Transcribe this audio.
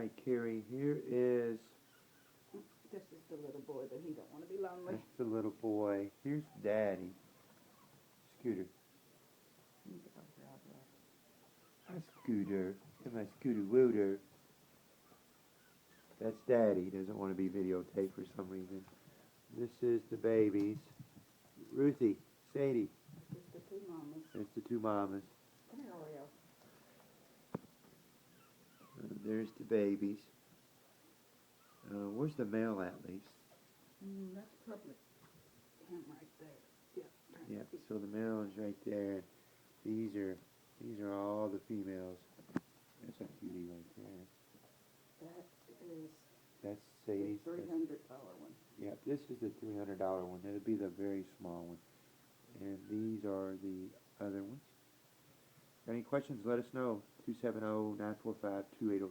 Alright, Carrie, here is, This is the little boy that he don't want to be lonely. that's the little boy. Here's Daddy. Scooter. Hi, Scooter. Come on, Scooter Wooter. That's Daddy. Doesn't want to be videotaped for some reason. This is the babies. Ruthie, Sadie. This is the two mamas. There's the two mamas. Come here, Oreo. There's the babies. Where's the mail at least? That's public. Him right there. Yep, so the male is right there. These are all the females. That's a cutie right there. That's Sadie's. The $300 one. Yep, this is the $300 one. That'll be the very small one. And these are the other ones. Got any questions? Let us know. 270-945-2802.